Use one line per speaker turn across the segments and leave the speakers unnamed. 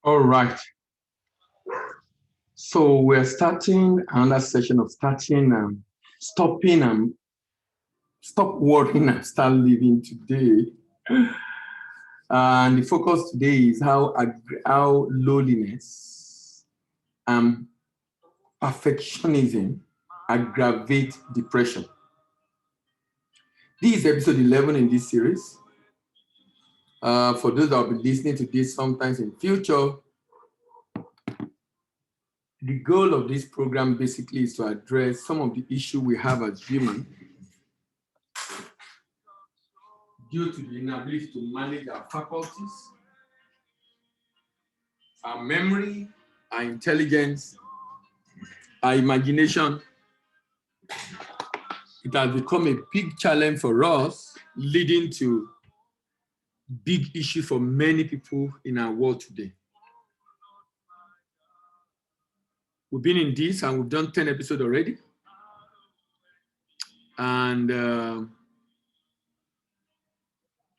All right. So we're starting another session of stopping and stop worrying and start living today. And the focus today is how loneliness and perfectionism aggravate depression. This is episode 11 in this series. For those that will be listening to this sometimes in future, the goal of this program basically is to address some of the issues we have as humans due to the inability to manage our faculties, our memory, our intelligence, our imagination. It has become a big challenge for us, leading to big issue for many people in our world today. We've been in this and we've done 10 episodes already. And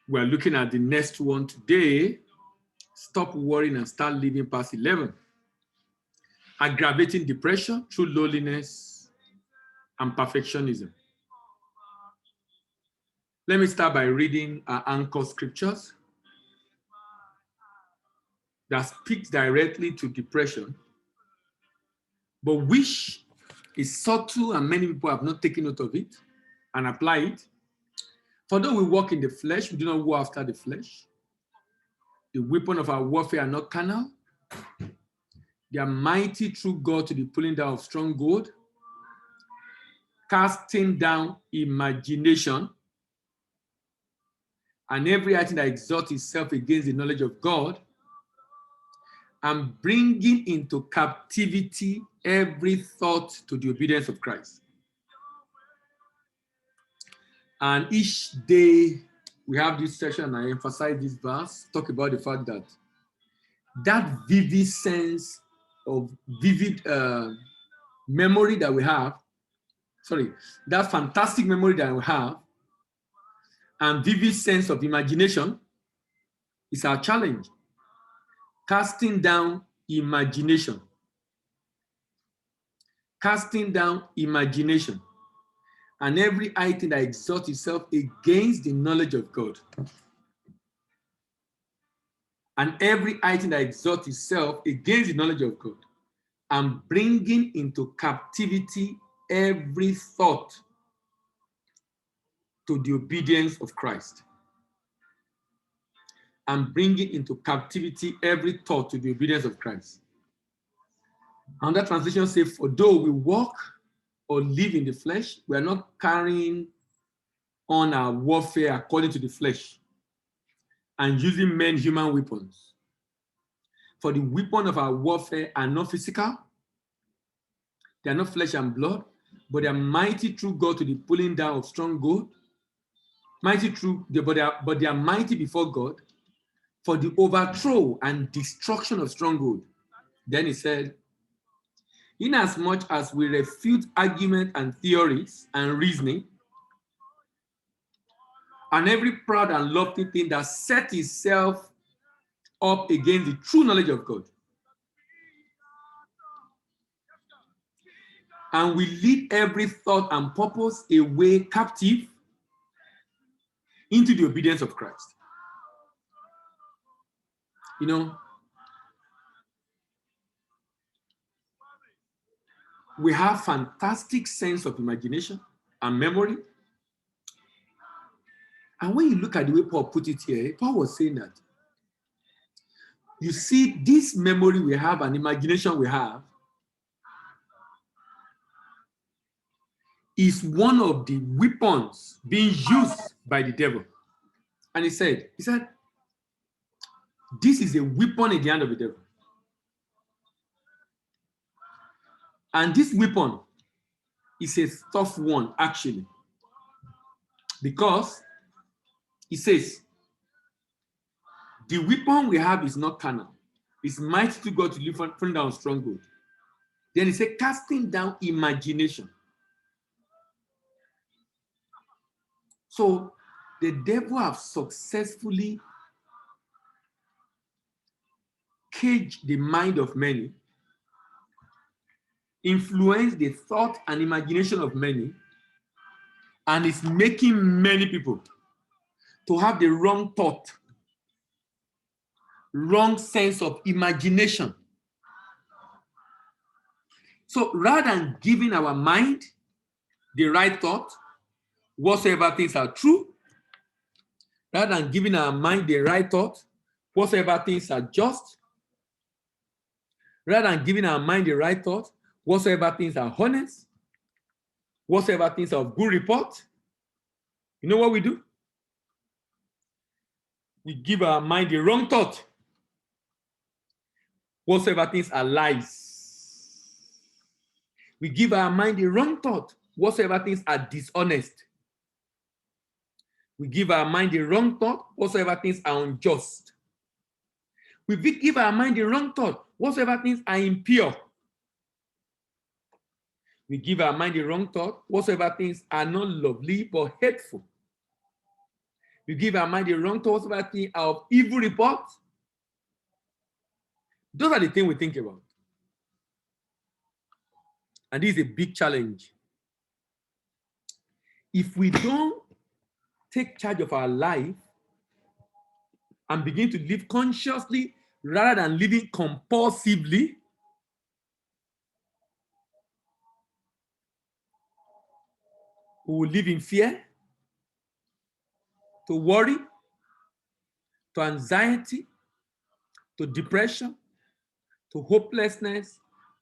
we're looking at the next one today. Stop worrying and start living past 11. Aggravating depression through loneliness and perfectionism. Let me start by reading our anchor scriptures that speaks directly to depression, but which is subtle and many people have not taken note of it and apply it. For though we walk in the flesh, we do not go after the flesh. The weapon of our warfare are not carnal. They are mighty through God to the pulling down of stronghold, casting down imagination, and every item that exalts itself against the knowledge of God, and bringing into captivity every thought to the obedience of Christ. And each day we have this session, and I emphasize this verse, talk about the fact that that vivid sense of vivid memory that we have, that fantastic memory that we have, and vivid sense of imagination is our challenge. Casting down imagination. Casting down imagination. And every item that exalts itself against the knowledge of God. And every item that exalts itself against the knowledge of God. And bringing into captivity every thought to the obedience of Christ. And bringing into captivity every thought to the obedience of Christ. And that translation says, for though we walk or live in the flesh, we are not carrying on our warfare according to the flesh and using men's human weapons. For the weapon of our warfare are not physical, they are not flesh and blood, but they are mighty through God to the pulling down of stronghold, but they are mighty before God for the overthrow and destruction of stronghold. Then he said, inasmuch as we refute argument and theories and reasoning, and every proud and lofty thing that sets itself up against the true knowledge of God. And we lead every thought and purpose away captive into the obedience of Christ. You know, we have fantastic sense of imagination and memory. And when you look at the way Paul put it here, Paul was saying that, you see, this memory we have and imagination we have is one of the weapons being used by the devil. And he said, this is a weapon in the hand of the devil. And this weapon is a tough one, actually. Because he says, the weapon we have is not carnal. It's mighty to God to live from down stronghold. Then he said, casting down imagination. So the devil have successfully cage the mind of many, influence the thought and imagination of many, and is making many people to have the wrong thought, wrong sense of imagination. So rather than giving our mind the right thought, whatsoever things are true, rather than giving our mind the right thought, whatsoever things are just, rather than giving our mind the right thought, whatsoever things are honest, whatsoever things are of good report, you know what we do? We give our mind the wrong thought. Whatsoever things are lies. We give our mind the wrong thought. Whatsoever things are dishonest. We give our mind the wrong thought. Whatsoever things are unjust. We give our mind the wrong thought. Whatsoever things are impure. We give our mind the wrong thought. Whatsoever things are not lovely but hateful. We give our mind the wrong thought. Whatsoever things are of evil report. Those are the things we think about. And this is a big challenge. If we don't take charge of our life and begin to live consciously rather than living compulsively, we will live in fear, to worry, to anxiety, to depression, to hopelessness,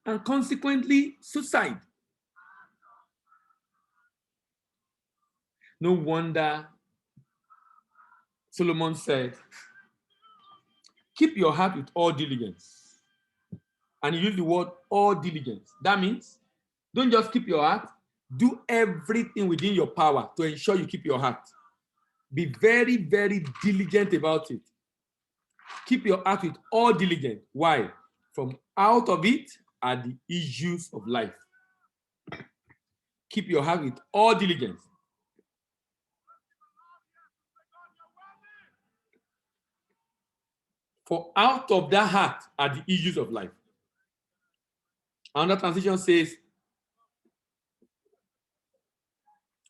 and consequently suicide. No wonder Solomon said, keep your heart with all diligence. And he used the word all diligence. That means don't just keep your heart, do everything within your power to ensure you keep your heart. Be very, very diligent about it. Keep your heart with all diligence. Why? From out of it are the issues of life. Keep your heart with all diligence. For out of that heart are the issues of life. Another translation says,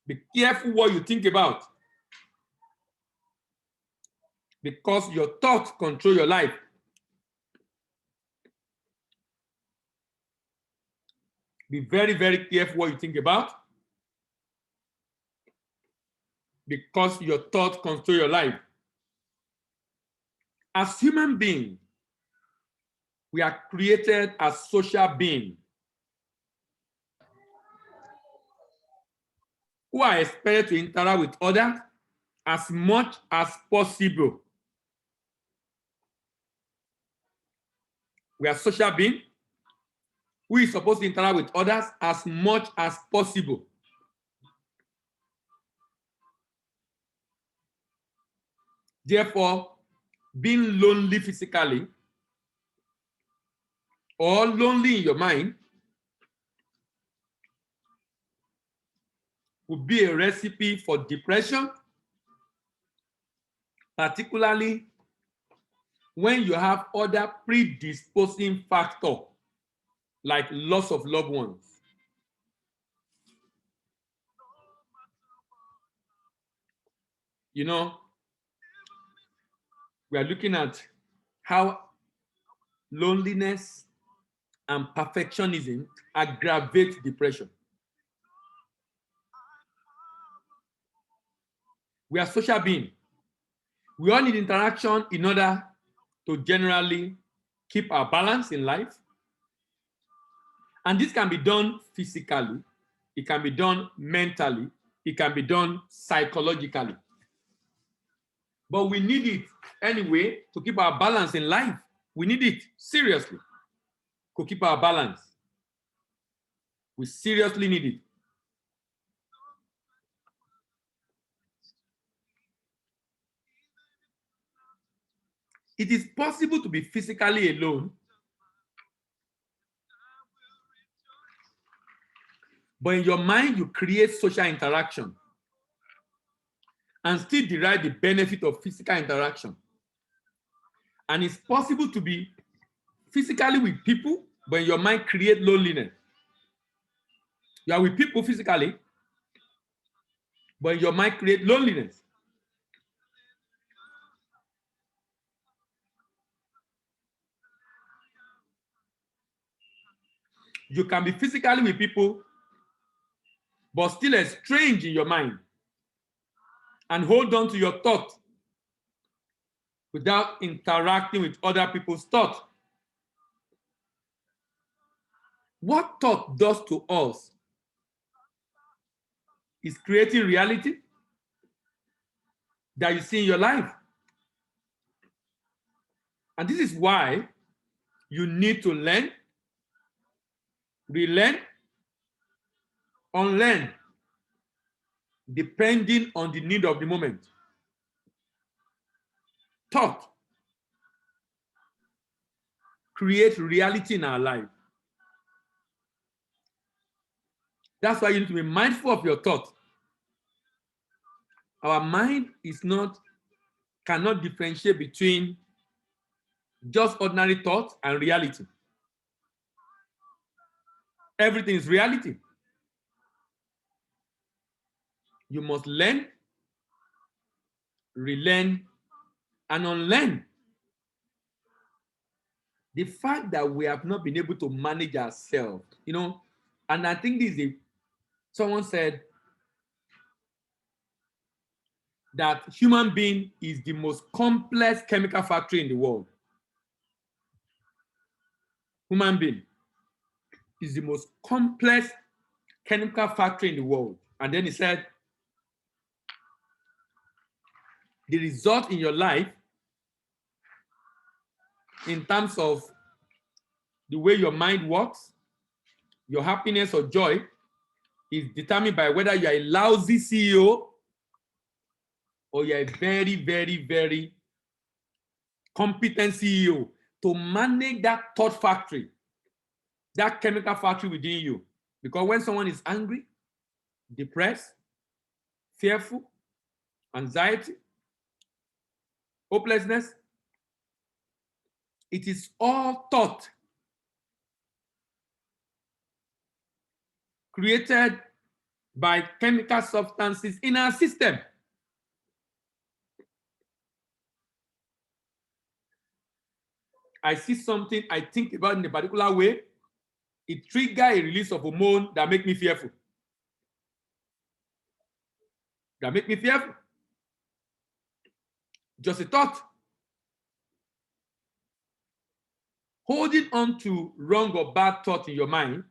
be careful what you think about, because your thoughts control your life. Be very, very careful what you think about, because your thoughts control your life. As human beings, we are created as social beings who are expected to interact with others as much as possible. We are social beings who is supposed to interact with others as much as possible. Therefore, being lonely physically or lonely in your mind would be a recipe for depression, particularly when you have other predisposing factors like loss of loved ones. You know, we are looking at how loneliness and perfectionism aggravate depression. We are social beings. We all need interaction in order to generally keep our balance in life. And this can be done physically, it can be done mentally, it can be done psychologically. But we need it anyway to keep our balance in life. We need it seriously to keep our balance. We seriously need it. It is possible to be physically alone, but in your mind, you create social interaction and still derive the benefit of physical interaction. And it's possible to be physically with people, but your mind creates loneliness. You are with people physically, but your mind creates loneliness. You can be physically with people, but still estranged in your mind and hold on to your thought without interacting with other people's thought. What thought does to us is creating reality that you see in your life. And this is why you need to learn, relearn, unlearn, depending on the need of the moment. Thought creates reality in our life. That's why you need to be mindful of your thought. Our mind cannot differentiate between just ordinary thought and reality. Everything is reality. You must learn, relearn, and unlearn. The fact that we have not been able to manage ourselves, and I think someone said that human being is the most complex chemical factory in the world. Human being is the most complex chemical factory in the world. And then he said, the result in your life, in terms of the way your mind works, your happiness or joy, is determined by whether you are a lousy CEO or you're a very, very, very competent CEO to manage that thought factory, that chemical factory within you. Because when someone is angry, depressed, fearful, anxiety, hopelessness, it is all thought created by chemical substances in our system. I see something, I think about in a particular way, it triggers a release of hormone that make me fearful. That make me fearful. Just a thought. Holding on to wrong or bad thoughts in your mind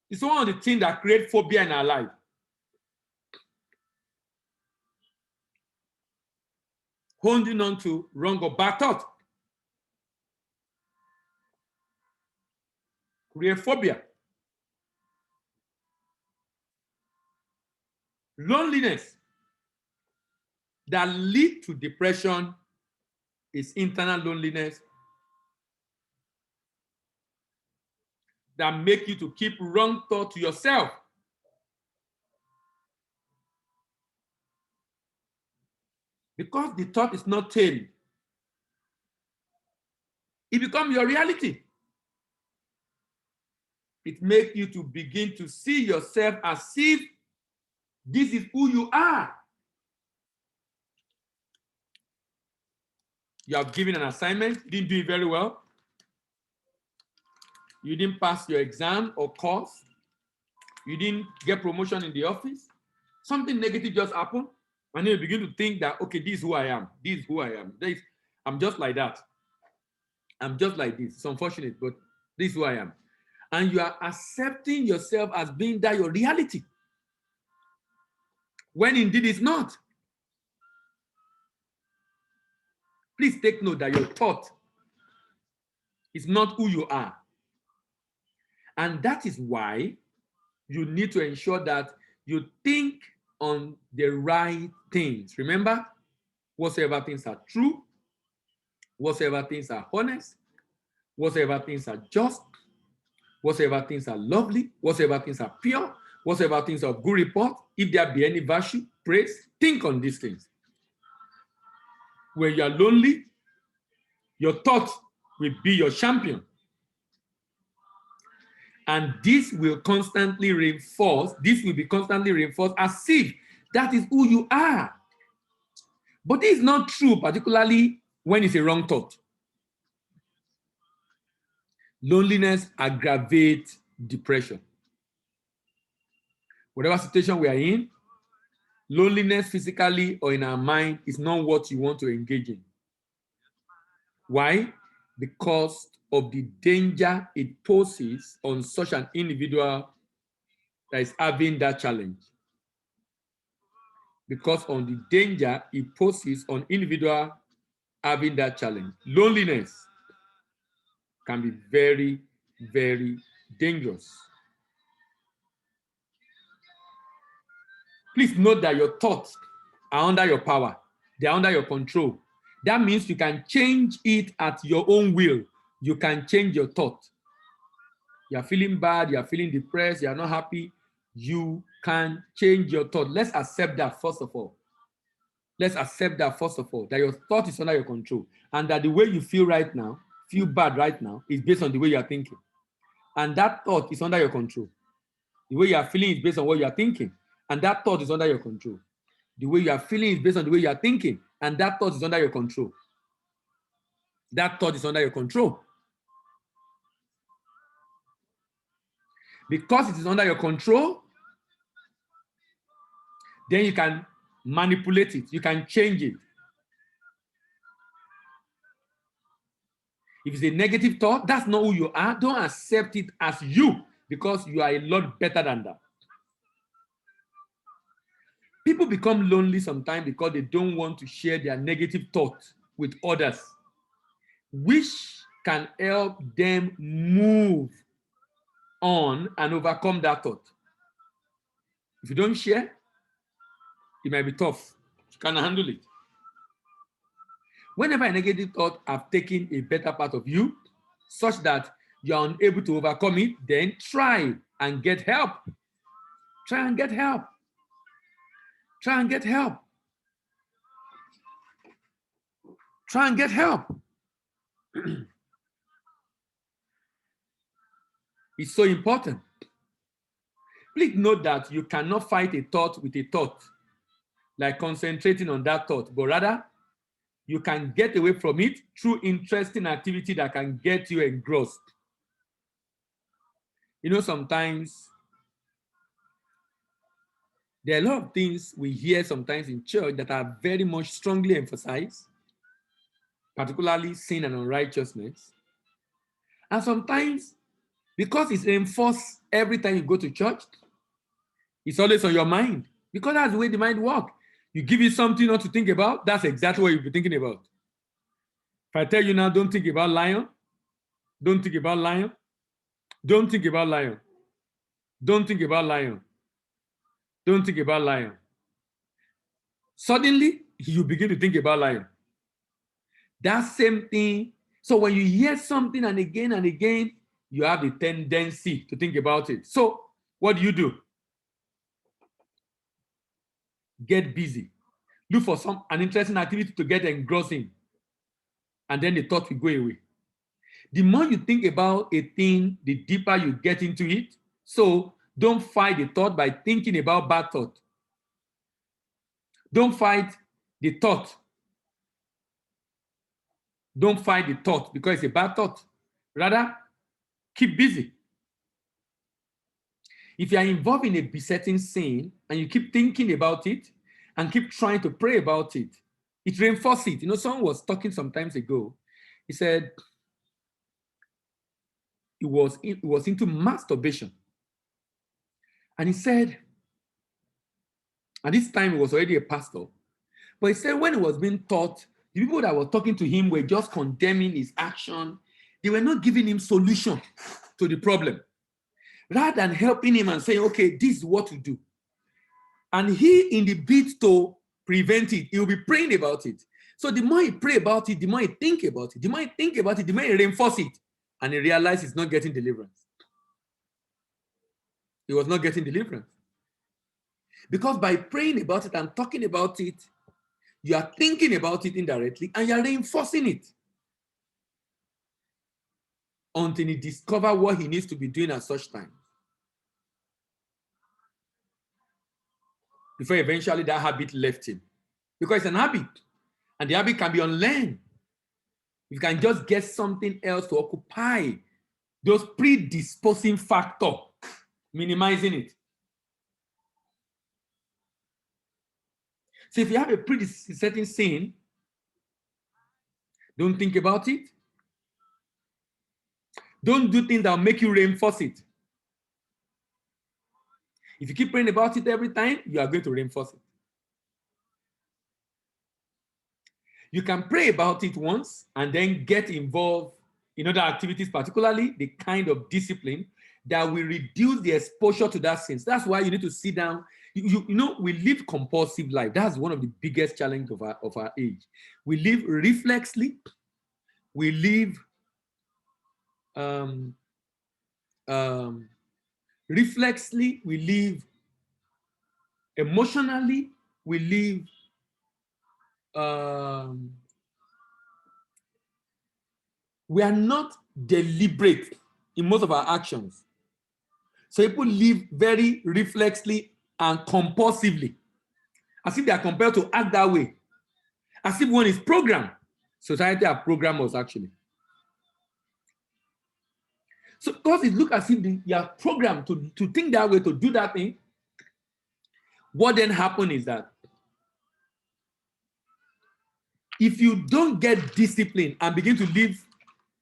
is one of the things that create phobia in our life. Holding on to wrong or bad thoughts create phobia. Loneliness that lead to depression is internal loneliness that make you to keep wrong thought to yourself. Because the thought is not tamed, it becomes your reality. It makes you to begin to see yourself as if this is who you are. You have given an assignment, you didn't do it very well. You didn't pass your exam or course. You didn't get promotion in the office. Something negative just happened. And then you begin to think that, okay, this is who I am. This is who I am. I'm just like that. I'm just like this. It's unfortunate, but this is who I am. And you are accepting yourself as being that your reality, when indeed it's not. Please take note that your thought is not who you are. And that is why you need to ensure that you think on the right things. Remember, whatsoever things are true, whatsoever things are honest, whatsoever things are just, whatsoever things are lovely, whatsoever things are pure, whatsoever things are of good report, if there be any virtue, praise, think on these things. When you are lonely, your thoughts will be your champion. And this will constantly reinforce, this will be constantly reinforced as if that is who you are. But this is not true, particularly when it's a wrong thought. Loneliness aggravates depression. Whatever situation we are in, loneliness physically or in our mind is not what you want to engage in. Why? Because of the danger it poses on such an individual that is having that challenge. Because of the danger it poses on individual having that challenge. Loneliness can be very, very dangerous. Please note that your thoughts are under your power. They're under your control. That means you can change it at your own will. You can change your thought. You're feeling bad, you're feeling depressed, you're not happy. You can change your thought. Let's accept that first of all. Let's accept that first of all, that your thought is under your control. And that the way you feel right now, feel bad right now, is based on the way you are thinking. And that thought is under your control. The way you are feeling is based on what you are thinking. And that thought is under your control. The way you are feeling is based on the way you are thinking. And that thought is under your control. That thought is under your control. Because it is under your control, then you can manipulate it. You can change it. If it's a negative thought, that's not who you are. Don't accept it as you, because you are a lot better than that. People become lonely sometimes because they don't want to share their negative thoughts with others, which can help them move on and overcome that thought. If you don't share, it might be tough. You cannot handle it. Whenever a negative thought has taken a better part of you, such that you are unable to overcome it, then try and get help. Try and get help. Try and get help. Try and get help. It's so important. Please note that you cannot fight a thought with a thought, like concentrating on that thought, but rather you can get away from it through interesting activity that can get you engrossed. You know, sometimes there are a lot of things we hear sometimes in church that are very much strongly emphasized, particularly sin and unrighteousness. And sometimes, because it's reinforced every time you go to church, it's always on your mind, because that's the way the mind works. You give it something not to think about, that's exactly what you'll be thinking about. If I tell you now, don't think about lion, don't think about lion, don't think about lion, don't think about lion, don't think about lion. Suddenly, you begin to think about lion. That same thing. So when you hear something and again, you have the tendency to think about it. So what do? Get busy. Look for an interesting activity to get engrossed in. And then the thought will go away. The more you think about a thing, the deeper you get into it. So don't fight the thought by thinking about bad thought. Don't fight the thought. Don't fight the thought because it's a bad thought. Rather, keep busy. If you are involved in a besetting sin and you keep thinking about it and keep trying to pray about it, it reinforces it. You know, someone was talking some times ago. He said he was into masturbation. And he said, and this time he was already a pastor, but he said when he was being taught, the people that were talking to him were just condemning his action. They were not giving him solution to the problem. Rather than helping him and saying, okay, this is what to do. And he, in the bid to prevent it, he will be praying about it. So the more he pray about it, the more he think about it. The more he think about it, the more he reinforce it. And he realized he's not getting deliverance. He was not getting deliverance. Because by praying about it and talking about it, you are thinking about it indirectly and you are reinforcing it. until he discovers what he needs to be doing at such time. Before eventually that habit left him. Because it's an habit, and the habit can be unlearned. You can just get something else to occupy those predisposing factors, minimizing it. So if you have a predisposing sin, don't think about it. Don't do things that will make you reinforce it. If you keep praying about it every time, you are going to reinforce it. You can pray about it once and then get involved in other activities, particularly the kind of discipline that will reduce the exposure to that sin. So that's why you need to sit down. You know, we live compulsive life. That's one of the biggest challenges of our age. We live reflexly. We live reflexly. We live emotionally. We live we are not deliberate in most of our actions. So people live very reflexly and compulsively, as if they are compelled to act that way, as if one is programmed. Society are programmers, actually. So because it looks as if you are programmed to think that way, to do that thing, what then happens is that if you don't get discipline and begin to live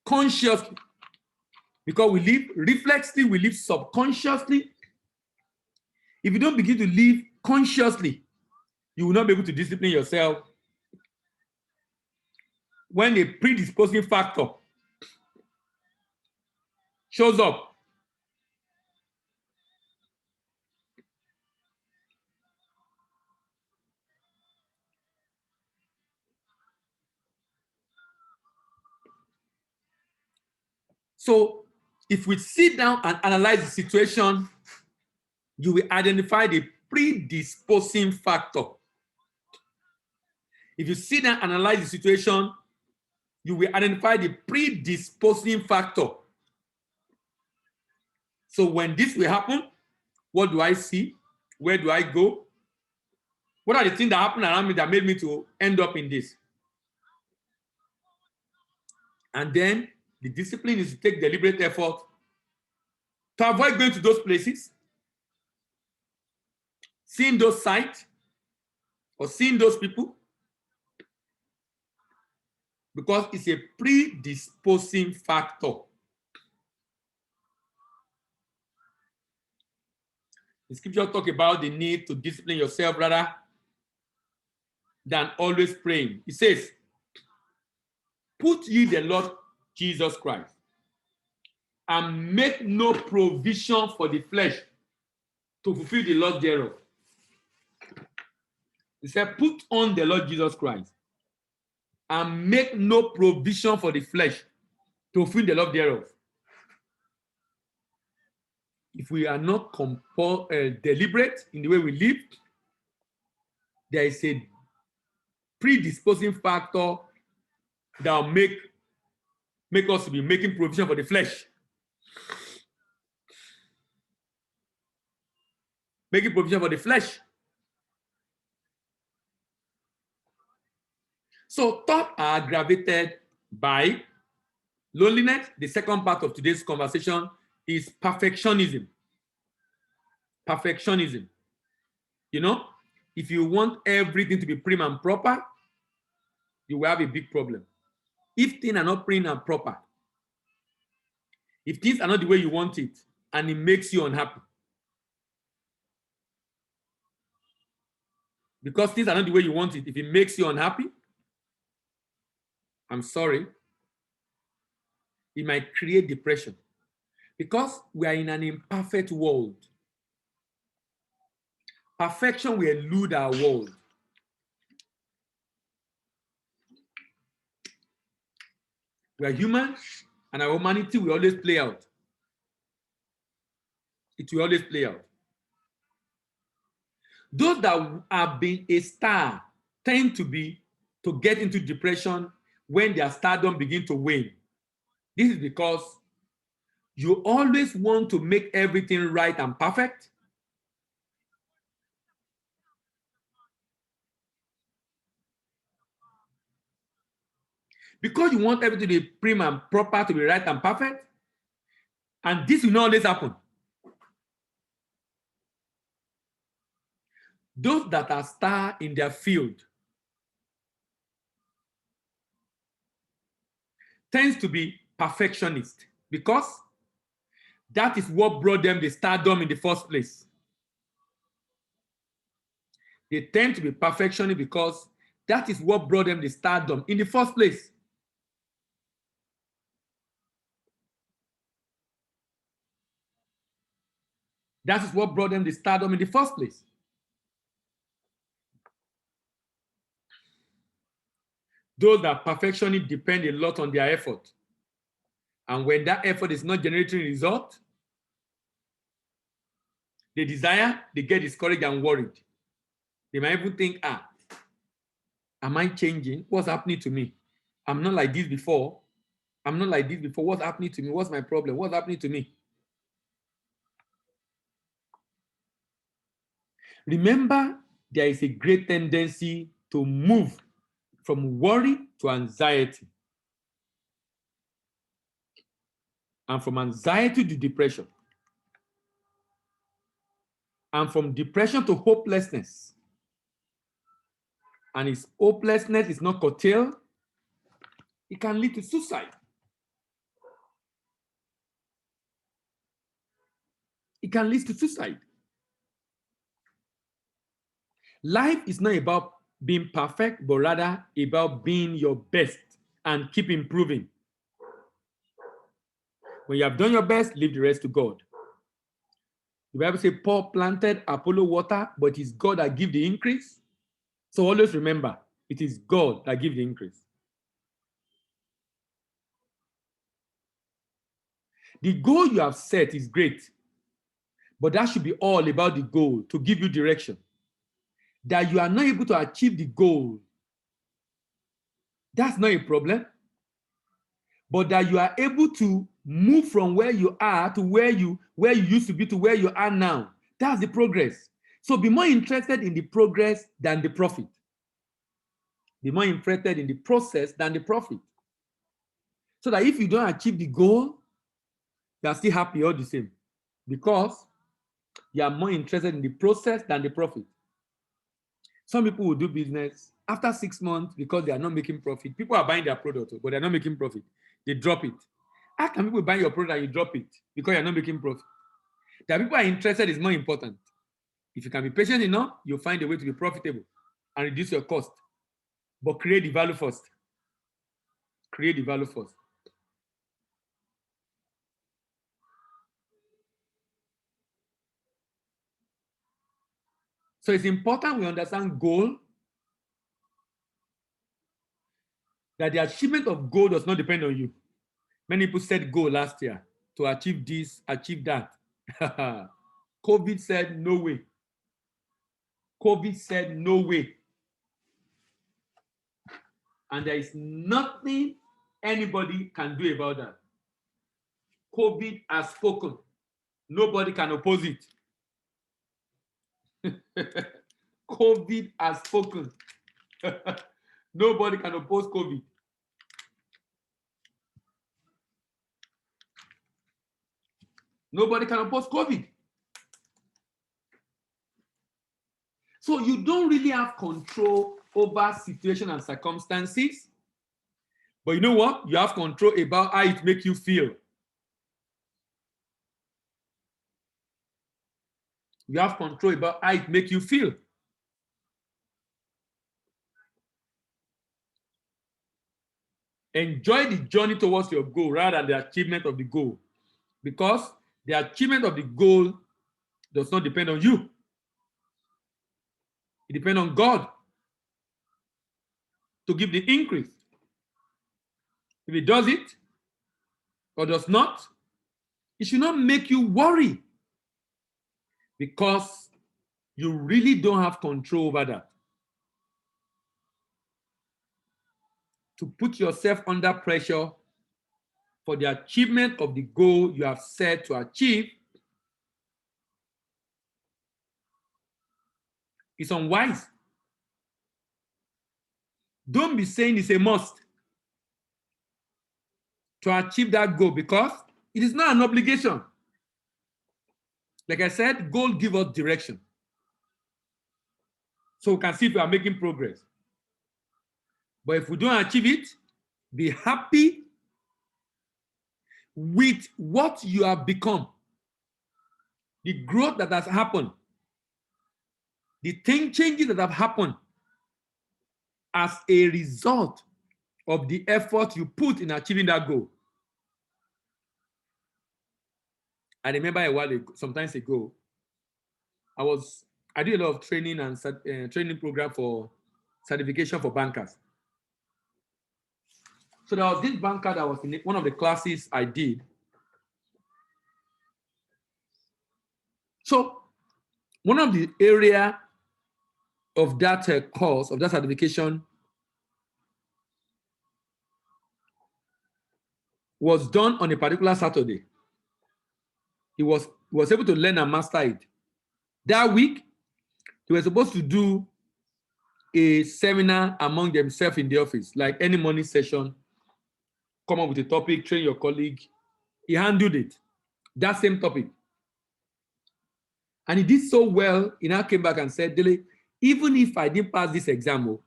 consciously, because we live reflexly, we live subconsciously. If you don't begin to live consciously, you will not be able to discipline yourself when a predisposing factor shows up. So if we sit down and analyze the situation, you will identify the predisposing factor. If you sit down and analyze the situation, you will identify the predisposing factor. So when this will happen, what do I see? Where do I go? What are the things that happened around me that made me to end up in this? And then the discipline is to take deliberate effort to avoid going to those places, seeing those sites, or seeing those people, because it's a predisposing factor. The scripture talk about the need to discipline yourself rather than always praying. It says, put ye the Lord Jesus Christ and make no provision for the flesh to fulfill the lust thereof. He said, put on the Lord Jesus Christ and make no provision for the flesh to fulfill the love thereof. If we are not deliberate in the way we live, there is a predisposing factor that will make us be making provision for the flesh. Making provision for the flesh. So thoughts are aggravated by loneliness. The second part of today's conversation is perfectionism. Perfectionism. You know, if you want everything to be prim and proper, you will have a big problem. If things are not prim and proper, if things are not the way you want it, and it makes you unhappy, because things are not the way you want it, if it makes you unhappy, I'm sorry, it might create depression. Because we are in an imperfect world. Perfection will elude our world. We are human, and our humanity will always play out. It will always play out. Those that have been a star tend to get into depression when their stardom begins to wane. This is because You always want to make everything right and perfect. Because you want everything to be prim and proper, to be right and perfect. And this will not always happen. Those that are star in their field tends to be perfectionist because that is what brought them the stardom in the first place. They tend to be perfectionists because that is what brought them the stardom in the first place. That is what brought them the stardom in the first place. Those that are perfectionists depend a lot on their effort. And when that effort is not generating result, they get discouraged and worried. They might even think, am I changing? What's happening to me? I'm not like this before. I'm not like this before. What's happening to me? What's my problem? What's happening to me? Remember, there is a great tendency to move from worry to anxiety, and from anxiety to depression, and from depression to hopelessness. And if hopelessness is not curtailed, it can lead to suicide. It can lead to suicide. Life is not about being perfect, but rather about being your best and keep improving. When you have done your best, leave the rest to God. The Bible says, Paul planted, Apollo water, but it's God that gives the increase. So always remember, it is God that gives the increase. The goal you have set is great, but that should be all about the goal to give you direction. That you are not able to achieve the goal, that's not a problem. But that you are able to move from where you are to where you used to be to where you are now. That's the progress. So be more interested in the progress than the profit. Be more interested in the process than the profit. So that if you don't achieve the goal, you are still happy all the same. Because you are more interested in the process than the profit. Some people will do business after 6 months because they are not making profit. People are buying their product, but they're not making profit. They drop it. How can people buy your product and you drop it because you're not making profit? That people are interested is more important. If you can be patient enough, you'll find a way to be profitable and reduce your cost. But create the value first. Create the value first. So it's important we understand goal, that the achievement of goal does not depend on you. Many people set goal last year to achieve this, achieve that. COVID said no way. COVID said no way. And there is nothing anybody can do about that. COVID has spoken. Nobody can oppose it. COVID has spoken. Nobody can oppose COVID. Nobody can oppose COVID. So you don't really have control over situation and circumstances. But you know what? You have control about how it makes you feel. You have control about how it makes you feel. Enjoy the journey towards your goal rather than the achievement of the goal. Because the achievement of the goal does not depend on you. It depends on God to give the increase. If He does it or does not, it should not make you worry, because you really don't have control over that. To put yourself under pressure for the achievement of the goal you have set to achieve is unwise. Don't be saying it's a must to achieve that goal, because it is not an obligation. Like I said, goal give us direction, so we can see if we are making progress. But if we don't achieve it, be happy with what you have become, the growth that has happened, the changes that have happened as a result of the effort you put in achieving that goal. I remember a while ago, sometimes ago, I did a lot of training and training program for certification for bankers. So there was this banker that was in one of the classes I did. So one of the area of that course, of that certification, was done on a particular Saturday. He was able to learn and master it. That week, they were supposed to do a seminar among themselves in the office, like any morning session, come up with a topic, train your colleague. He handled it, that same topic. And he did so well, he now came back and said, Dele, even if I didn't pass this exam,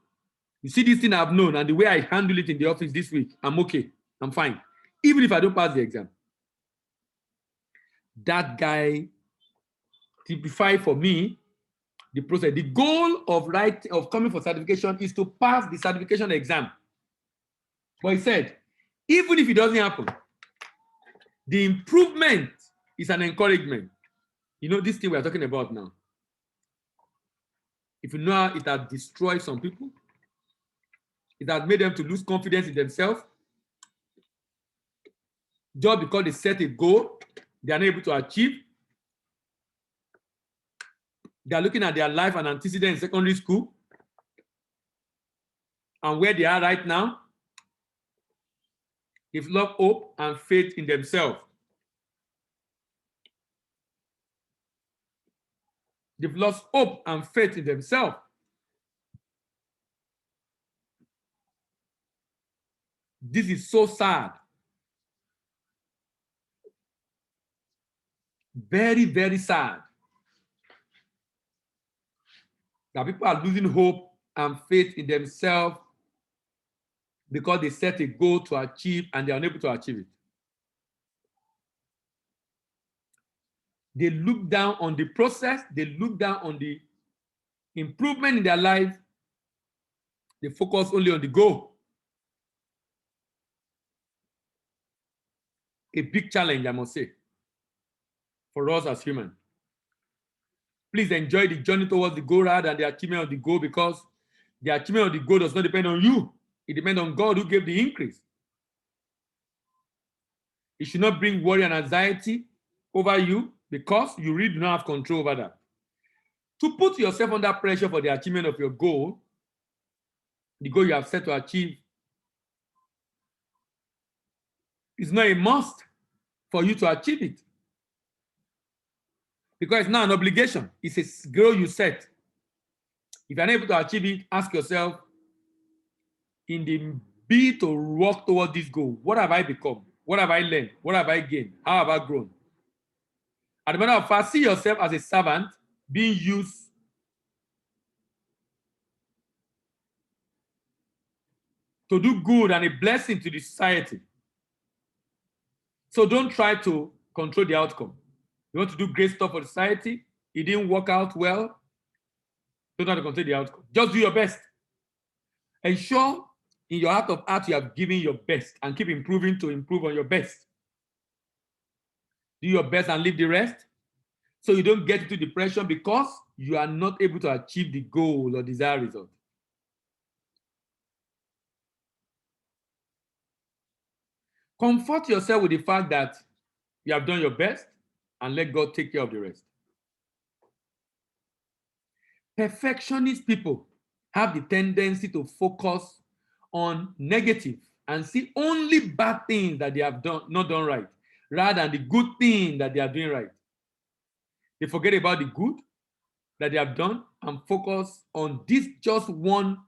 you see this thing I've known and the way I handle it in the office this week, I'm okay, I'm fine. Even if I don't pass the exam. That guy typified for me the process. The goal of coming for certification is to pass the certification exam. But he said, even if it doesn't happen, the improvement is an encouragement. You know, this thing we are talking about now. If you know how it has destroyed some people, it has made them to lose confidence in themselves. Just because they set a goal, they are not able to achieve. They are looking at their life and antecedent in secondary school and where they are right now. They've lost hope and faith in themselves. They've lost hope and faith in themselves. This is so sad. Very, very sad. That people are losing hope and faith in themselves because they set a goal to achieve and they are unable to achieve it. They look down on the process, they look down on the improvement in their life, they focus only on the goal. A big challenge, I must say, for us as humans. Please enjoy the journey towards the goal rather than the achievement of the goal, because the achievement of the goal does not depend on you. It depends on God who gave the increase. It should not bring worry and anxiety over you because you really do not have control over that. To put yourself under pressure for the achievement of your goal, the goal you have set to achieve, is not a must for you to achieve it. Because it's not an obligation. It's a goal you set. If you're unable to achieve it, ask yourself, in the bid to work towards this goal, what have I become? What have I learned? What have I gained? How have I grown? As a matter of fact, see yourself as a servant being used to do good and a blessing to the society. So don't try to control the outcome. You want to do great stuff for society, it didn't work out well, don't try to control the outcome. Just do your best. Ensure in your heart of heart you have given your best and keep improving to improve on your best. Do your best and leave the rest so you don't get into depression because you are not able to achieve the goal or desired result. Comfort yourself with the fact that you have done your best and let God take care of the rest. Perfectionist people have the tendency to focus on negative and see only bad things that they have done, not done right, rather than the good thing that they are doing right. They forget about the good that they have done and focus on this just one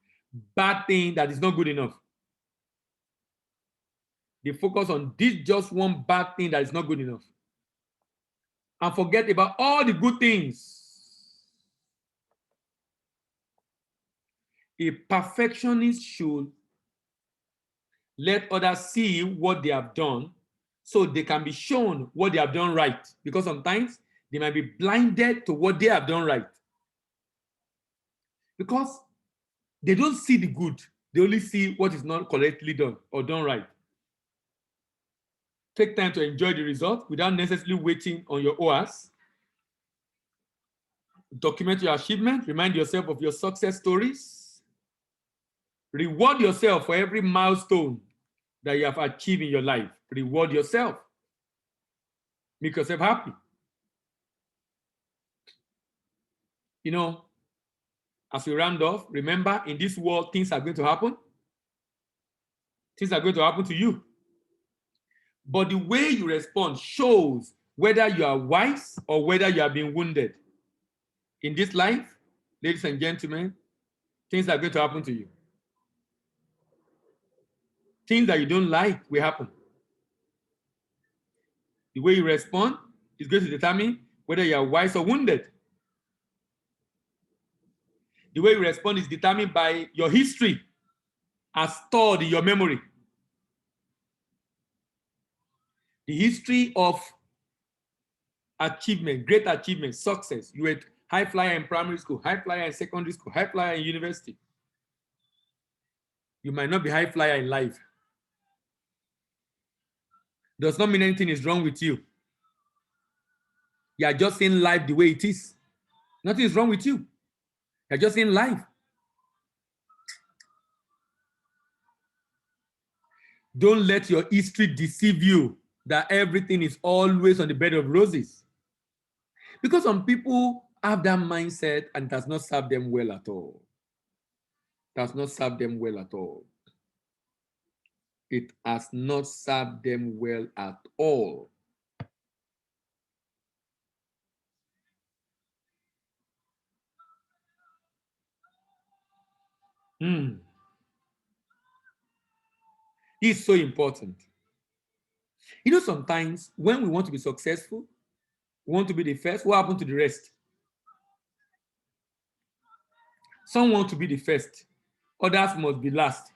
bad thing that is not good enough. They focus on this just one bad thing that is not good enough and forget about all the good things. A perfectionist should let others see what they have done so they can be shown what they have done right, because sometimes they might be blinded to what they have done right because they don't see the good. They only see what is not correctly done or done right. Take time to enjoy the result without necessarily waiting on your OAS. Document your achievement. Remind yourself of your success stories. Reward yourself for every milestone that you have achieved in your life. Reward yourself. Make yourself happy. You know, as we round off, remember, in this world, things are going to happen. Things are going to happen to you. But the way you respond shows whether you are wise or whether you are being wounded. In this life, ladies and gentlemen, things are going to happen to you. Things that you don't like will happen. The way you respond is going to determine whether you are wise or wounded. The way you respond is determined by your history as stored in your memory. The history of achievement, great achievement, success. You were high flyer in primary school, high flyer in secondary school, high flyer in university. You might not be high flyer in life. Does not mean anything is wrong with you. You are just seeing life the way it is. Nothing is wrong with you. You're just seeing life. Don't let your history deceive you that everything is always on the bed of roses. Because some people have that mindset and it does not serve them well at all. Does not serve them well at all. It has not served them well at all. It's so important. You know, sometimes when we want to be successful, we want to be the first, what happened to the rest? Some want to be the first, others must be last.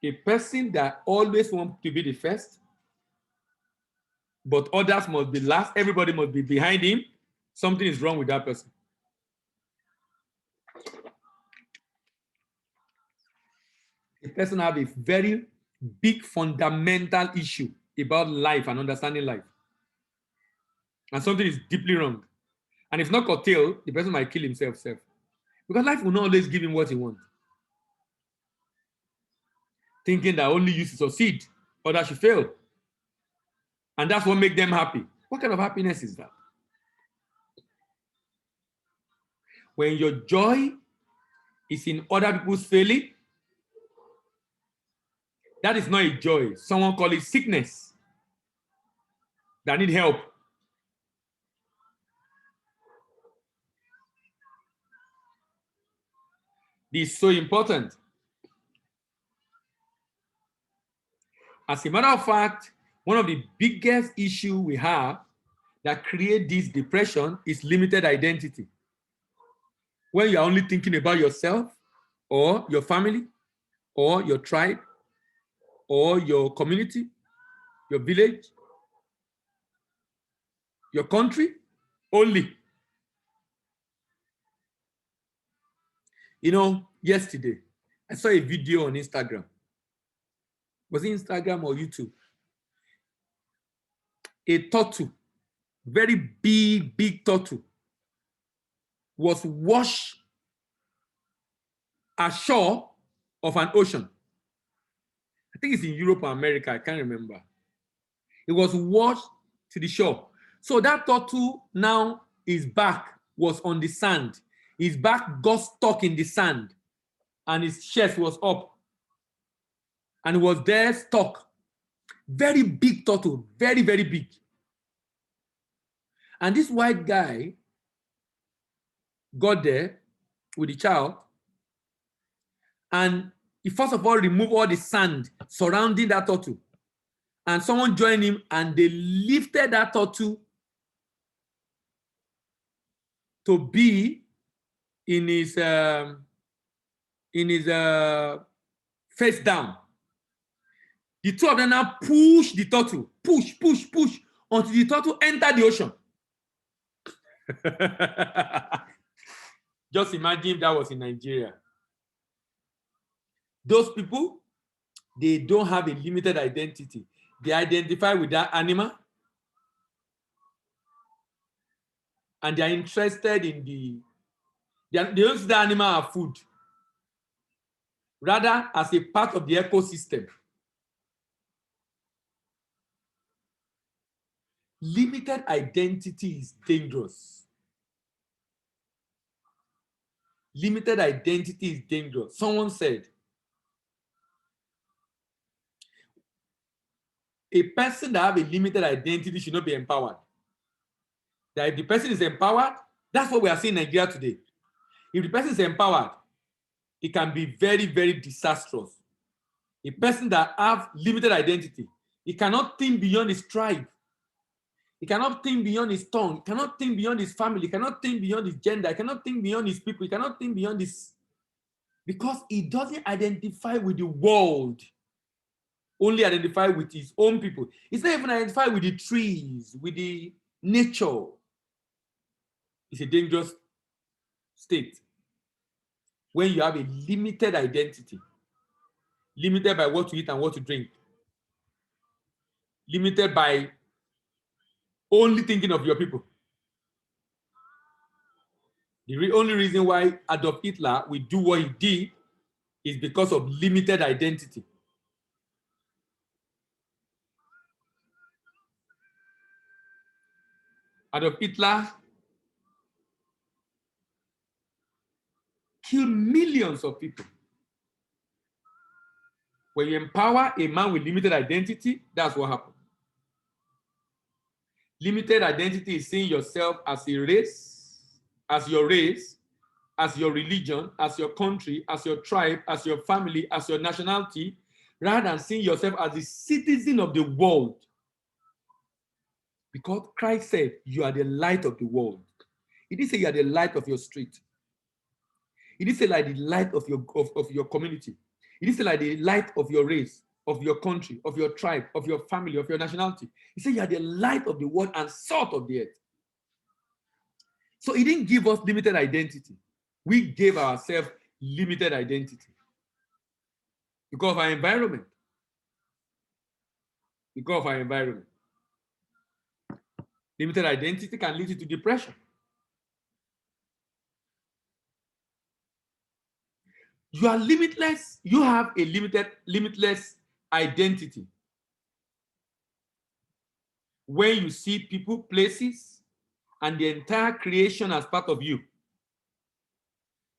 A person that always wants to be the first, but others must be last, everybody must be behind him, something is wrong with that person. A person has a very big fundamental issue about life and understanding life. And something is deeply wrong. And if not curtailed, the person might kill himself. Because life will not always give him what he wants. Thinking that only you should succeed, others should fail. And that's what makes them happy. What kind of happiness is that? When your joy is in other people's failing, that is not a joy. Someone call it sickness. That need help. This is so important. As a matter of fact, one of the biggest issues we have that create this depression is limited identity. When you're only thinking about yourself or your family or your tribe or your community, your village, your country only. You know, yesterday, I saw a video on Instagram. Was it Instagram or YouTube? A turtle, very big turtle, was washed ashore of an ocean. I think it's in Europe or America, I can't remember. It was washed to the shore. So that turtle now, his back was on the sand. His back got stuck in the sand and his chest was up. And he was there stuck. Very big turtle, very, very big. And this white guy got there with the child, and he first of all removed all the sand surrounding that turtle. And someone joined him, and they lifted that turtle to be in his face down. The two of them now push the turtle, push until the turtle entered the ocean. Just imagine if that was in Nigeria. Those people, they don't have a limited identity. They identify with that animal, and they are interested in they don't see the animal as food, rather as a part of the ecosystem. Limited identity is dangerous. Limited identity is dangerous. Someone said, a person that has a limited identity should not be empowered. That if the person is empowered, that's what we are seeing in Nigeria today. If the person is empowered, it can be very, very disastrous. A person that has limited identity, he cannot think beyond his tribe. He cannot think beyond his tongue. He cannot think beyond his family. He cannot think beyond his gender. He cannot think beyond his people. He cannot think beyond this. Because he doesn't identify with the world. Only identify with his own people. He's not even identified with the trees, with the nature. It's a dangerous state when you have a limited identity. Limited by what to eat and what to drink. Limited by only thinking of your people. The only reason why Adolf Hitler will do what he did is because of limited identity. Adolf Hitler killed millions of people. When you empower a man with limited identity, that's what happens. Limited identity is seeing yourself as a race, as your religion, as your country, as your tribe, as your family, as your nationality, rather than seeing yourself as a citizen of the world. Because Christ said, you are the light of the world. He didn't say you are the light of your street. He didn't say like the light of your community. He didn't say like the light of your race, of your country, of your tribe, of your family, of your nationality. He said you are the light of the world and salt of the earth. So he didn't give us limited identity. We gave ourselves limited identity because of our environment. Because of our environment. Limited identity can lead you to depression. You are limitless. You have a limitless identity. When you see people, places, and the entire creation as part of you,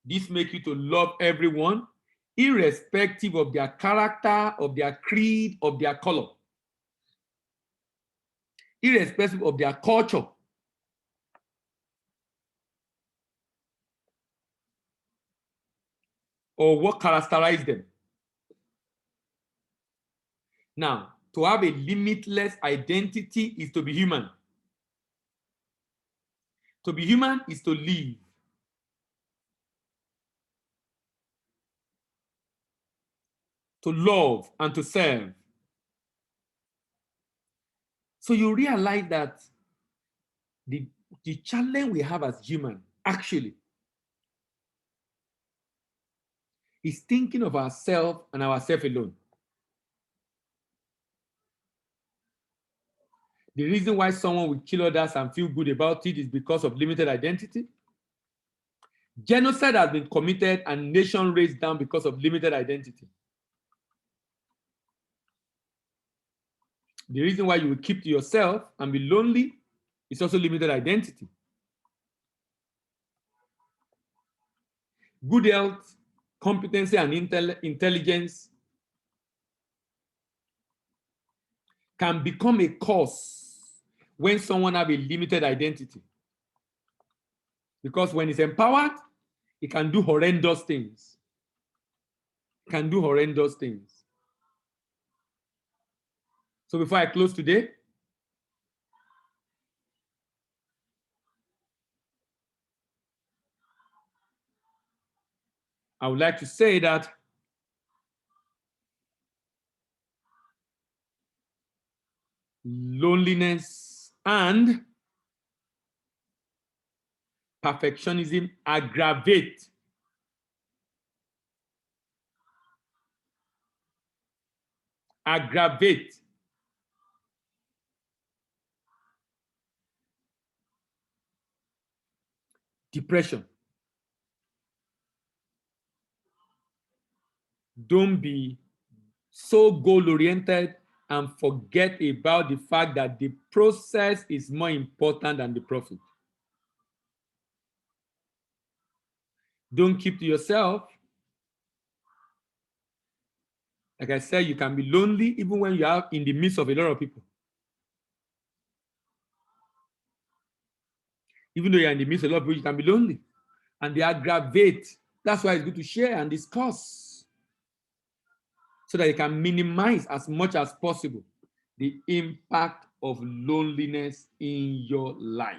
this makes you to love everyone, irrespective of their character, of their creed, of their color, irrespective of their culture. Or what characterizes them. Now, to have a limitless identity is to be human. To be human is to live. To love and to serve. So you realize that the challenge we have as human actually is thinking of ourselves and ourselves alone. The reason why someone will kill others and feel good about it is because of limited identity. Genocide has been committed and nation raised down because of limited identity. The reason why you will keep to yourself and be lonely is also limited identity. good health, competency, and intelligence can become a cause when someone has a limited identity. Because when it's empowered, it can do horrendous things. It can do horrendous things. So before I close today, I would like to say that loneliness and perfectionism aggravate depression. Don't be so goal-oriented and forget about the fact that the process is more important than the profit. Don't keep to yourself. Like I said, you can be lonely even when you are in the midst of a lot of people. Even though you're in the midst of a lot of people, you can be lonely. And they aggravate. That's why it's good to share and discuss so that you can minimize as much as possible the impact of loneliness in your life.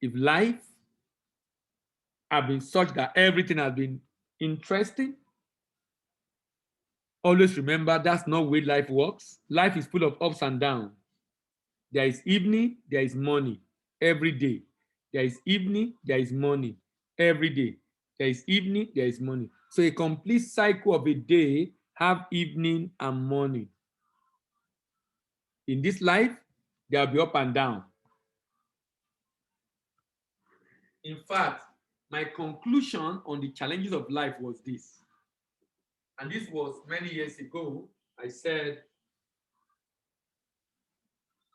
If life has been such that everything has been interesting, always remember that's not the way life works. Life is full of ups and downs. There is evening, there is morning every day. There is evening, there is morning every day. There is evening, there is morning. So a complete cycle of a day have evening and morning. In this life, there will be up and down. In fact, my conclusion on the challenges of life was this. And this was many years ago. I said,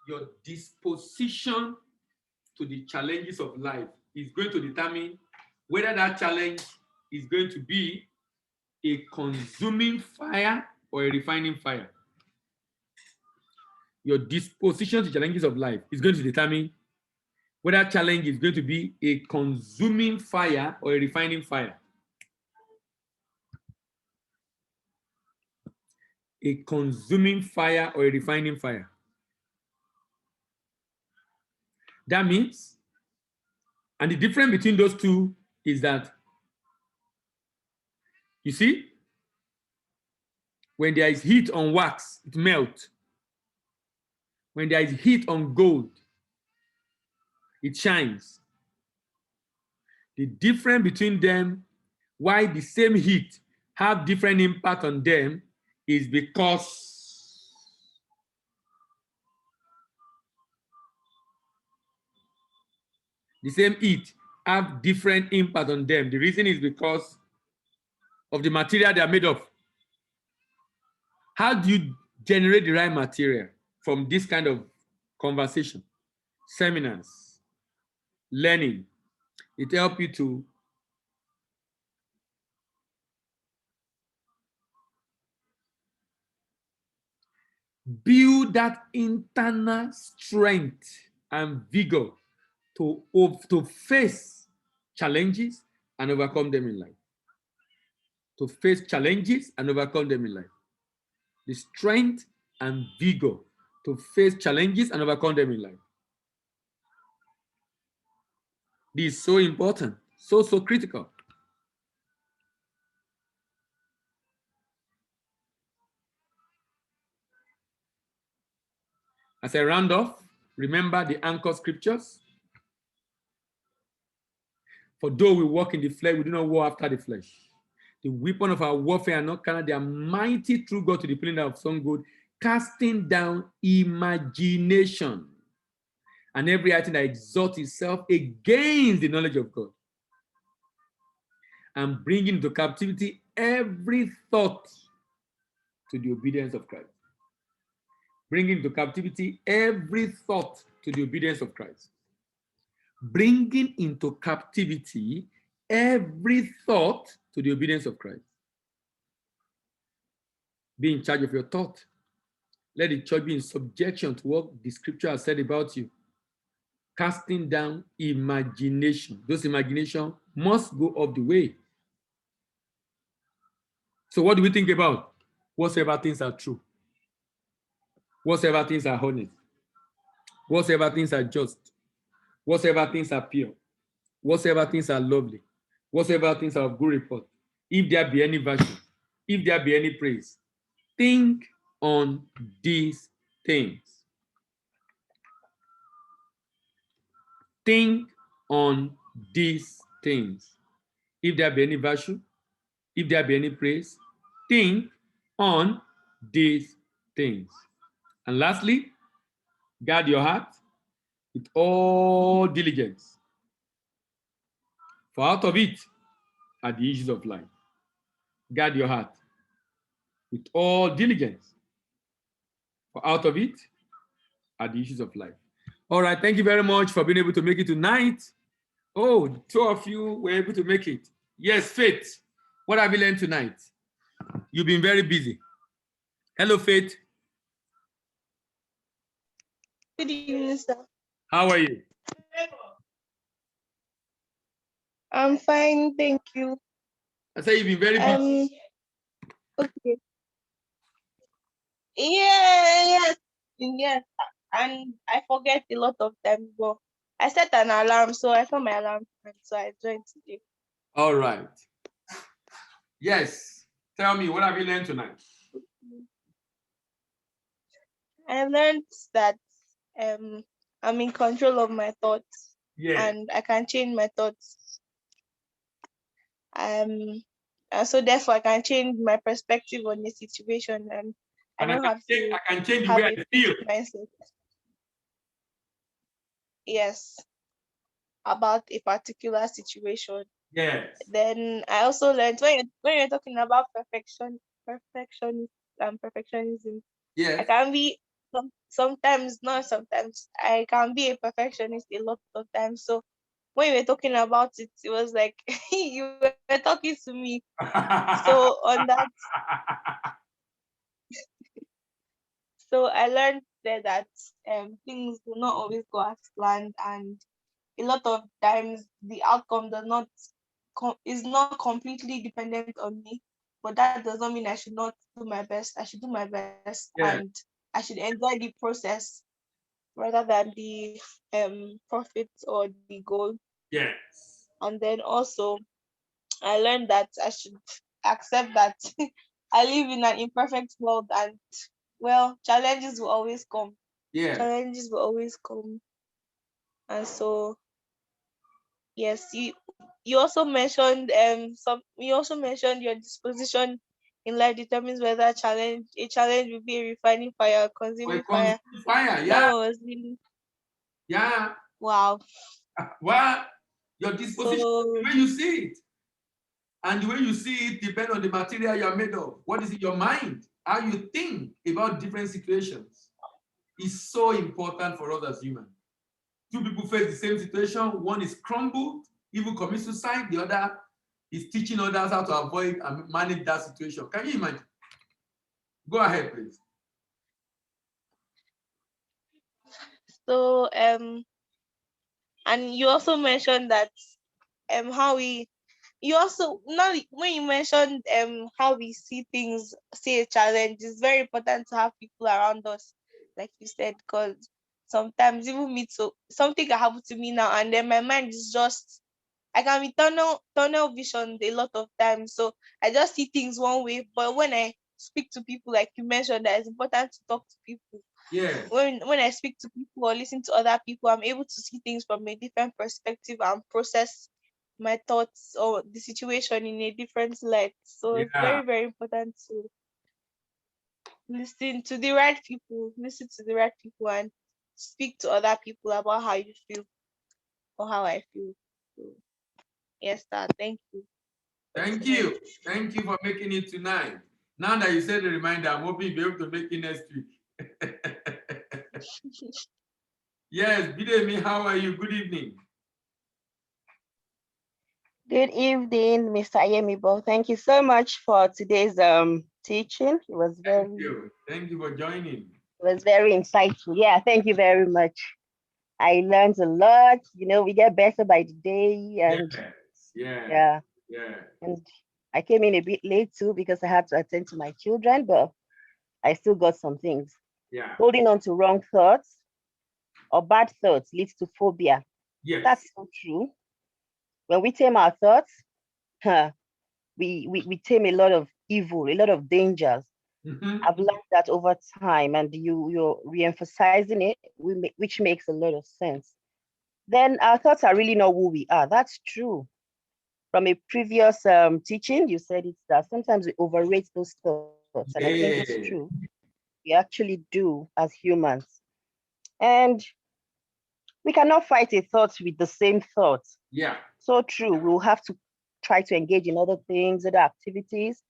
your disposition to the challenges of life is going to determine whether that challenge is going to be a consuming fire or a refining fire. Your disposition to challenges of life is going to determine whether challenge is going to be a consuming fire or a refining fire. A consuming fire or a refining fire. That means, and the difference between those two is that, you see, when there is heat on wax, it melts. When there is heat on gold, it shines. The difference between them, why the same heat have different impact on them, is because the same heat have different impact on them. The reason is because of the material they are made of. How do you generate the right material from this kind of conversation, seminars, learning? It helps you to build that internal strength and vigor to face challenges and overcome them in life. To face challenges and overcome them in life. The strength and vigor to face challenges and overcome them in life. This is so important, so critical. As I round off, remember the anchor scriptures. For though we walk in the flesh, we do not war after the flesh. The weapon of our warfare are not carnal, they are mighty through God to the pulling down of some good, casting down imagination and every item that exalts itself against the knowledge of God, and bringing into captivity every thought to the obedience of Christ. Bringing into captivity every thought to the obedience of Christ. Bringing into captivity every thought to the obedience of Christ. Be in charge of your thought. Let the church be in subjection to what the scripture has said about you. Casting down imagination. Those imagination must go off the way. So what do we think about? Whatsoever things are true. Whatsoever things are honest. Whatsoever things are just. Whatsoever things are pure. Whatsoever things are lovely. Whatsoever things are of good report. If there be any virtue. If there be any praise. Think on these things. Think on these things. If there be any virtue, if there be any praise, think on these things. And lastly, guard your heart with all diligence, for out of it are the issues of life. Guard your heart with all diligence, for out of it are the issues of life. All right, thank you very much for being able to make it tonight. Oh, two of you were able to make it. Yes, Faith, what have you learned tonight? You've been very busy. Hello, Faith.
Good evening, sir.
How are you?
I'm fine, thank you.
I say you've been very busy.
Okay. Yes, and I forget a lot of times, but I set an alarm, so I saw my alarm, and so I joined today.
All right. Yes. Tell me, what have you learned tonight?
I learned that I'm in control of my thoughts,
Yeah.
and I can change my thoughts. And so therefore I can change my perspective on the situation, and I
And
don't have to
I can change the
have
way
a
I feel.
fixed mindset. Yes, about a particular situation.
Yes.
Then I also learned when you're talking about perfectionism, I
Yes.
can be sometimes, not sometimes, I can be a perfectionist a lot of times. So when you were talking about it, it was like you were talking to me. So on that, so I learned there that things do not always go as planned, and a lot of times the outcome does not is not completely dependent on me, but that does not mean I should not do my best. I should do my best,
Yeah.
and I should enjoy the process rather than the profits or the goal.
Yes.
And then also I learned that I should accept that I live in an imperfect world, and well, challenges will always come.
Yeah.
Challenges will always come. And so yes, you also mentioned you also mentioned your disposition in life determines whether a challenge will be a refining fire or
Or a
consuming fire.
consuming fire.
That
Yeah.
one was really
Yeah.
wow.
Well, your disposition,
So
the way you see it, and the way you see it depends on the material you're made of. What is in your mind? How you think about different situations is so important for us as humans. Two people face the same situation. One is crumbled, even commit suicide. The other is teaching others how to avoid and manage that situation. Can you imagine? Go ahead, please.
so and you also mentioned that how we you also now when you mentioned how we see things, see a challenge, it's very important to have people around us, like you said, because sometimes even me too, something can happen to me now, and then my mind is just I can be tunnel vision a lot of times. So I just see things one way. But when I speak to people, like you mentioned, that it's important to talk to people.
Yeah.
When I speak to people or listen to other people, I'm able to see things from a different perspective and process my thoughts or the situation in a different light. So it's
Yeah.
very, very important to listen to the right people, and speak to other people about how you feel or how I feel. So yes, sir. Thank you for
Thank
tonight.
you. Thank you for making it tonight. Now that you said the reminder, I'm hoping you'll be able to make it next week. Yes, Bidemi, how are you? Good evening.
Good evening, Mr. Ayemibo. Thank you so much for today's teaching.
Thank you. Thank you for joining.
It was very insightful. Yeah, thank you very much. I learned a lot. We get better by the day,
Yes,
and
yeah,
yeah,
yeah,
and I came in a bit late too because I had to attend to my children, but I still got some things.
yeah.
Holding on to wrong thoughts or bad thoughts leads to phobia.
Yes.
That's so true. When we tame our thoughts, huh, we tame a lot of evil, a lot of dangers.
Mm-hmm.
I've learned that over time, and you're re-emphasizing it, which makes a lot of sense. Then our thoughts are really not who we are. That's true. From a previous teaching, you said it's that sometimes we overrate those thoughts, and I think it's true.
Yeah,
We actually do as humans, and we cannot fight a thought with the same thought.
yeah.
So true. We'll have to try to engage in other things, other activities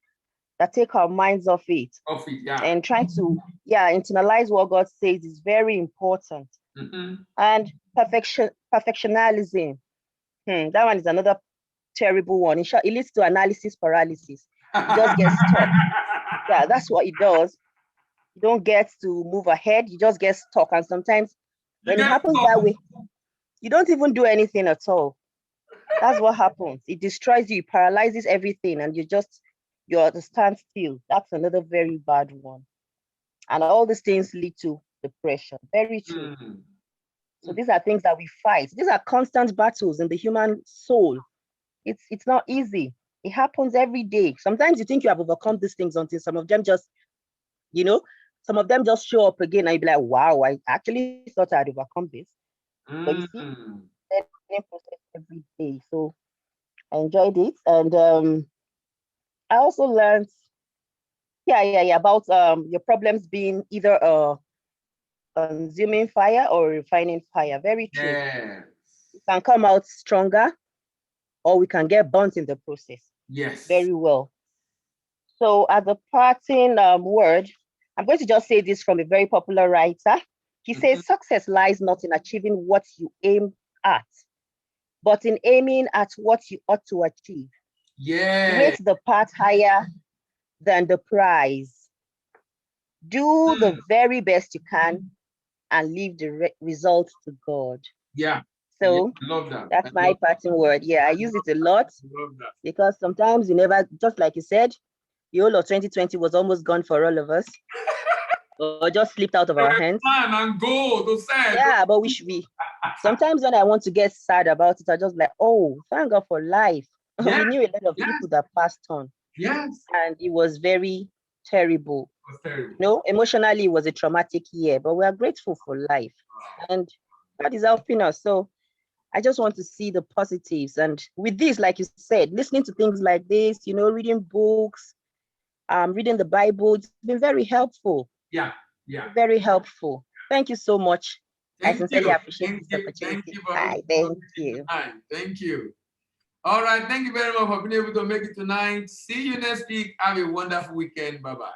that take our minds off it,
Off it, yeah.
and trying to, yeah, internalize what God says is very important.
Mm-hmm.
And perfectionism, that one is another terrible one. In short, it leads to analysis paralysis. You just get stuck. Yeah, that's what it does. You don't get to move ahead. You just get stuck. And sometimes
You
when it
get
happens
stuck.
that way, you don't even do anything at all. That's what happens. It destroys you, it paralyzes everything, and you're at a standstill. That's another very bad one. And all these things lead to depression. Very true.
Mm.
So these are things that we fight. These are constant battles in the human soul. It's not easy. It happens every day. Sometimes you think you have overcome these things until some of them just, you know, some of them just show up again and you be like, wow, I actually thought I'd overcome this. But you see,
Mm.
learning process every day. So I enjoyed it. And I also learned, yeah, about your problems being either consuming fire or refining fire. Very true.
Yeah.
We can come out stronger or we can get burnt in the process.
Yes.
Very well. So, as a parting word, I'm going to just say this from a very popular writer. He
Mhm.
says, success lies not in achieving what you aim at, but in aiming at what you ought to achieve.
Yeah.
Rate the path higher than the prize. Do the
Mm.
very best you can and leave the results to God.
Yeah. Yeah.
So,
I love that. I
that's my
love
parting word. Yeah, I use it a lot
that.
because sometimes you never, just like you said, the whole of 2020 was almost gone for all of us, or just slipped out of our hands.
Plan and go to say.
Yeah, but we should be. Sometimes when I want to get sad about it, I just like, oh, thank God for life.
Yes.
We knew a lot of
Yes.
people that passed on,
Yes.
and it was very terrible.
It was terrible.
Emotionally, it was a traumatic year, but we are grateful for life, and God is helping us. So I just want to see the positives. And with this, like you said, listening to things like this, reading books, reading the Bible, it's been very helpful.
Yeah. Yeah.
Very helpful. Thank you so much. I
Thank
sincerely
you.
appreciate
Thank
this
you. Thank
opportunity.
you for being
Hi,
able to
thank
make it
you.
tonight. Thank you. All right. Thank you very much for being able to make it tonight. See you next week. Have a wonderful weekend. Bye bye.